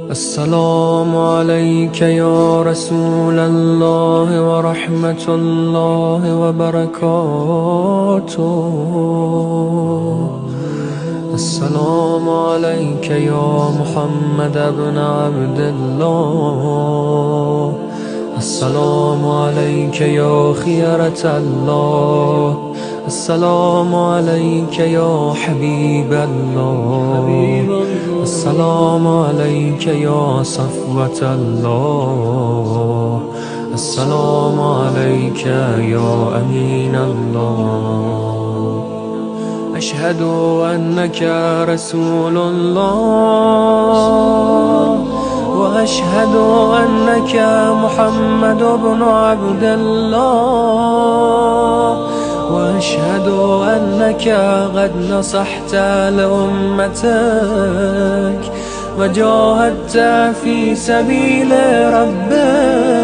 السلام عليك يا رسول الله ورحمة الله وبركاته. السلام عليك يا محمد بن عبد الله. السلام عليك يا خيرة الله. السلام عليك يا حبيب الله. السلام عليك يا صفوة الله. السلام عليك يا أمين الله. أشهد أنك رسول الله، وأشهد أنك محمد بن عبد الله، وأشهد أنك قد نصحت لأمتك وجاهدت في سبيل ربك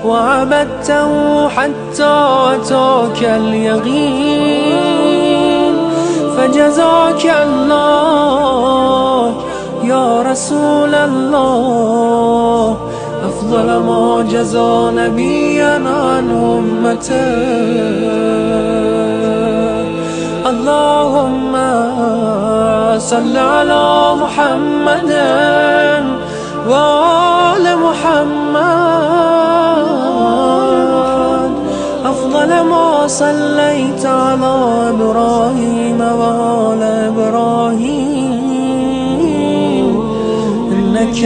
وعبدته حتى أتاك اليقين، فجزاك الله يا رسول الله أفضل ما جزى نبيا عن أمته. اللهم صل على محمد وآل محمد أفضل ما صليت على إبراهيم وآل إبراهيم إنك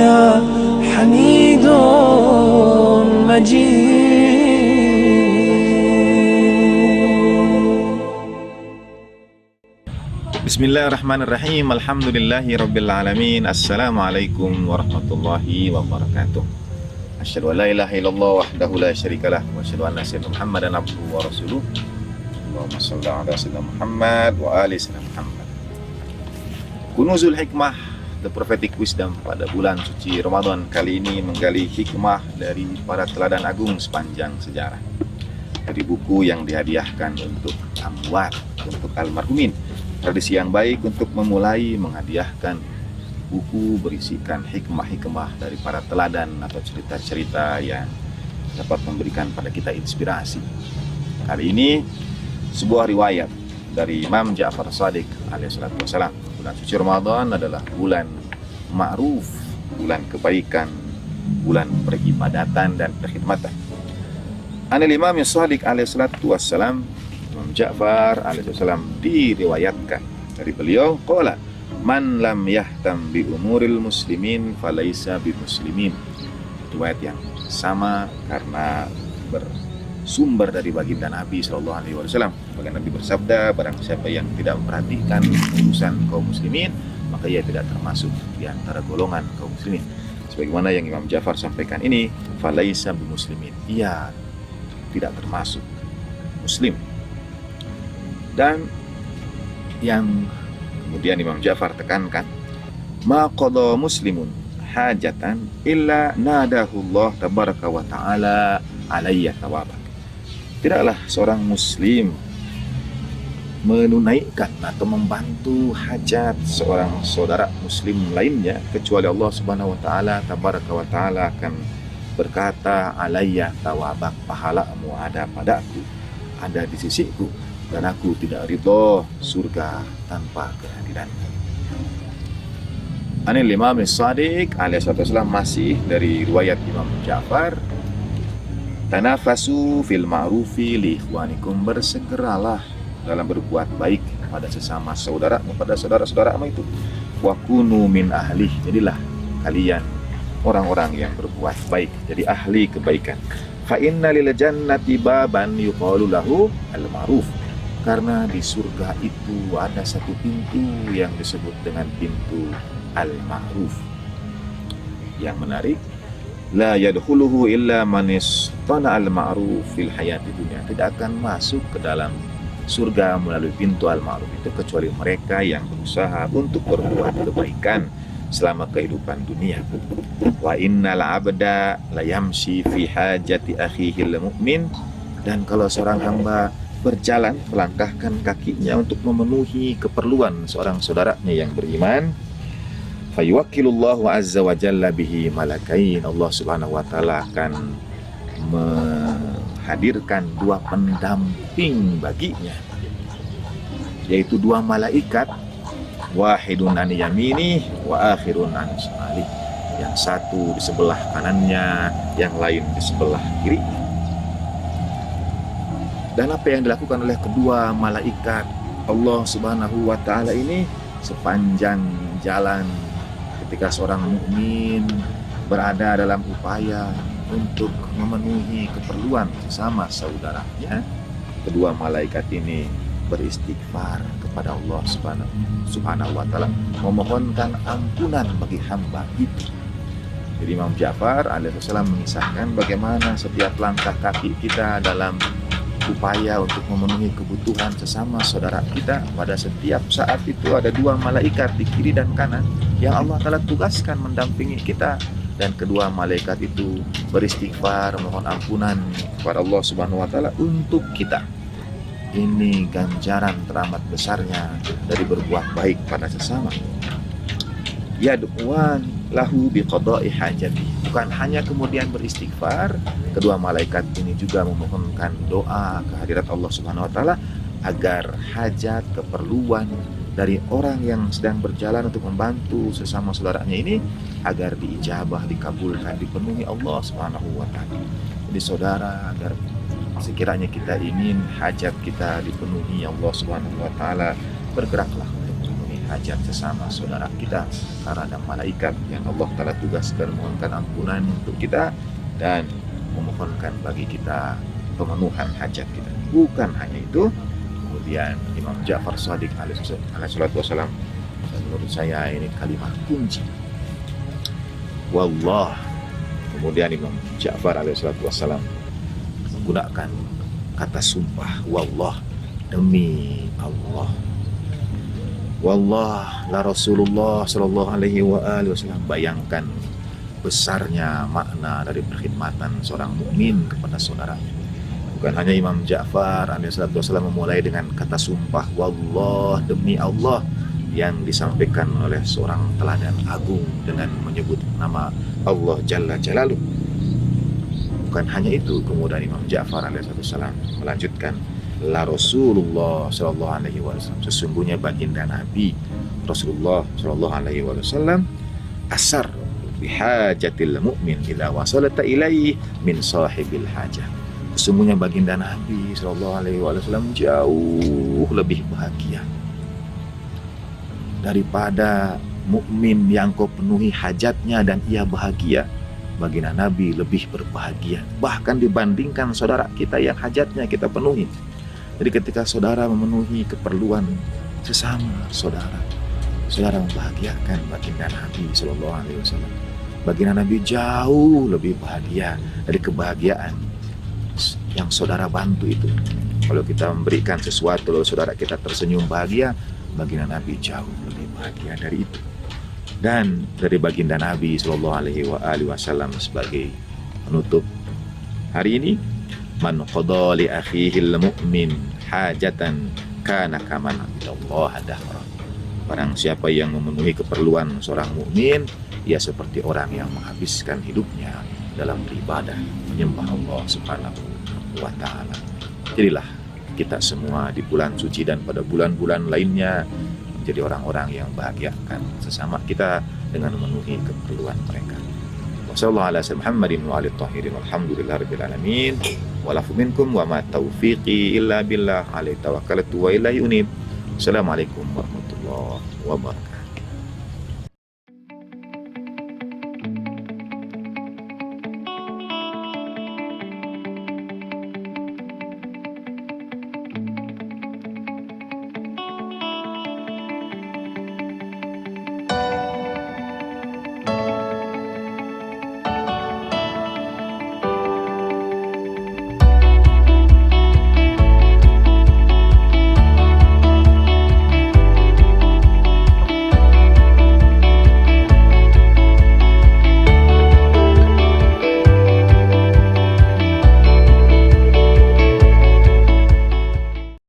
حميد مجيد. Bismillahirrahmanirrahim. Alhamdulillahi rabbil alamin. Assalamualaikum warahmatullahi wabarakatuh. Asyhadu an la ilaha illallah wahdahu la syarikalah wa asyhadu anna sayyidina Muhammadan abduhu wa rasuluh. Allahumma shalli ala sayyidina Muhammad wa ali sayyidina Muhammad. Kunuzul hikmah, the prophetic wisdom, pada bulan suci Ramadan kali ini menggali hikmah dari para teladan agung sepanjang sejarah, dari buku yang dihadiahkan untuk amwat, untuk almarhumin. Tradisi yang baik untuk memulai menghadiahkan buku berisikan hikmah-hikmah dari para teladan atau cerita-cerita yang dapat memberikan pada kita inspirasi. Kali ini sebuah riwayat dari Imam Ja'far Shadiq alaihissalatu wassalam. Bulan suci Ramadan adalah bulan ma'ruf, bulan kebaikan, bulan peribadatan dan perkhidmatan. Anil Imam Shadiq alaihissalatu wassalam, Imam Ja'far alaihissalam diriwayatkan dari beliau, qala man lam yahtam bi umuril muslimin falaisa bi muslimin. Riwayat yang sama karena bersumber dari baginda Nabi sallallahu alaihi wasallam. Baginda Nabi bersabda, barang siapa yang tidak memperhatikan urusan kaum muslimin, maka ia tidak termasuk di antara golongan kaum muslimin. Sebagaimana yang Imam Ja'far sampaikan ini, falaisa bi muslimin, ia tidak termasuk muslim. Dan yang kemudian Imam Ja'far tekankan, ma qada muslimun hajatan illa nadahullah tabaraka wa ta'ala alayya tawabak. Tidaklah seorang muslim menunaikan atau membantu hajat seorang saudara muslim lainnya kecuali Allah Subhanahu wa taala tabaraka wa taala akan berkata, alayya tawabak, pahalamu ada padaku, ada di sisiku, dan aku tidak ridho surga tanpa kehadiranmu. Anil Imam Shadiq alaihissalam, masih dari riwayat Imam Ja'far, tanafasu fil ma'rufi li ikhwanikum, bersegeralah dalam berbuat baik pada sesama saudaramu, pada saudara-saudaramu itu. Wa kunu min ahli, jadilah kalian orang-orang yang berbuat baik, jadi ahli kebaikan. Fa inna lil jannati baban yuqalu lahu al-ma'ruf, karena di surga itu ada satu pintu yang disebut dengan pintu al-ma'ruf. Yang menarik, la yadkhuluhu illa man istana al-ma'ruf fil hayati dunya, tidak akan masuk ke dalam surga melalui pintu al-ma'ruf itu kecuali mereka yang berusaha untuk berbuat kebaikan selama kehidupan dunia. Wa innal abda la yamshi fi hajati akhihi al-mu'min, dan kalau seorang hamba berjalan melangkahkan kakinya untuk memenuhi keperluan seorang saudaranya yang beriman, Fayuwakkilullahu azza wa jalla bihi malakain. Allah subhanahu wa ta'ala akan menghadirkan dua pendamping baginya, yaitu dua malaikat, wahidun an yamini wa akhirun an shimali. Yang satu di sebelah kanannya, yang lain di sebelah kiri. Dan apa yang dilakukan oleh kedua malaikat Allah subhanahu wa ta'ala ini sepanjang jalan ketika seorang mukmin berada dalam upaya untuk memenuhi keperluan sesama saudaranya, kedua malaikat ini beristighfar kepada Allah subhanahu wa ta'ala, memohonkan ampunan bagi hamba itu. Jadi Imam Ja'far alaihissalam mengisahkan bagaimana setiap langkah kaki kita dalam upaya untuk memenuhi kebutuhan sesama saudara kita, pada setiap saat itu ada dua malaikat di kiri dan kanan yang Allah telah tugaskan mendampingi kita, dan kedua malaikat itu beristighfar, mohon ampunan kepada Allah subhanahu wa ta'ala untuk kita. Ini ganjaran teramat besarnya dari berbuat baik pada sesama. Yad'uwan lahu biqada'i hajati. Bukan hanya kemudian beristighfar, kedua malaikat ini juga memohonkan doa kehadirat Allah subhanahu wa ta'ala agar hajat, keperluan dari orang yang sedang berjalan untuk membantu sesama saudaranya ini agar diijabah, dikabulkan, dipenuhi Allah subhanahu wa ta'ala. Jadi saudara, agar sekiranya kita ingin hajat kita dipenuhi Allah subhanahu wa ta'ala, bergeraklah untuk memenuhi hajat sesama saudara kita, karena ada malaikat yang Allah telah tugaskan memohonkan ampunan untuk kita dan memohonkan bagi kita pemenuhan hajat kita. Bukan hanya itu, kemudian Imam Ja'far Shadiq alaihi wassalam, menurut saya ini kalimat kunci, wallah. Kemudian Imam Ja'far alaihi wassalam menggunakan kata sumpah, wallah, demi Allah. Wallah la Rasulullah sallallahu alaihi wasallam. Bayangkan besarnya makna dari perkhidmatan seorang mukmin kepada saudaranya. Bukan hanya Imam Ja'far alaihi wasallam memulai dengan kata sumpah, wallah, demi Allah, yang disampaikan oleh seorang teladan agung dengan menyebut nama Allah Jalla Jalaluh. Bukan hanya itu, kemudian Imam Ja'far alaihi wasallam melanjutkan, la Rasulullah sallallahu alaihi wasallam, sesungguhnya baginda Nabi Rasulullah sallallahu alaihi wasallam, asar bihajatil mu'min ila wasalata ilaihi min sahibil hajah. Sesungguhnya baginda Nabi sallallahu alaihi wasallam jauh lebih bahagia daripada mukmin yang kau penuhi hajatnya dan ia bahagia. Baginda Nabi lebih berbahagia bahkan dibandingkan saudara kita yang hajatnya kita penuhi. Jadi ketika saudara memenuhi keperluan sesama saudara, saudara membahagiakan baginda Nabi sallallahu alaihi wasallam. Baginda Nabi jauh lebih bahagia dari kebahagiaan yang saudara bantu itu. Kalau kita memberikan sesuatu lalu saudara kita tersenyum bahagia, baginda Nabi jauh lebih bahagia dari itu. Dan dari baginda Nabi sallallahu alaihi wasallam sebagai penutup hari ini, man qada li akhihil mu'min hajatan kana kaman abdallah dahra. Barang siapa yang memenuhi keperluan seorang mukmin, ia seperti orang yang menghabiskan hidupnya dalam beribadah menyembah Allah subhanahu wa ta'ala. Jadilah kita semua di bulan suci dan pada bulan-bulan lainnya menjadi orang-orang yang bahagiakan sesama kita dengan memenuhi keperluan mereka. Wassallallahu ala sayyidina Muhammadin wa alihi tahirin walhamdulillahirabbil alamin. Walafu minkum wa ma taufiqi illa billah alaihi tawakkaltu wa ilaihi unib. Assalamualaikum warahmatullahi wabarakatuh.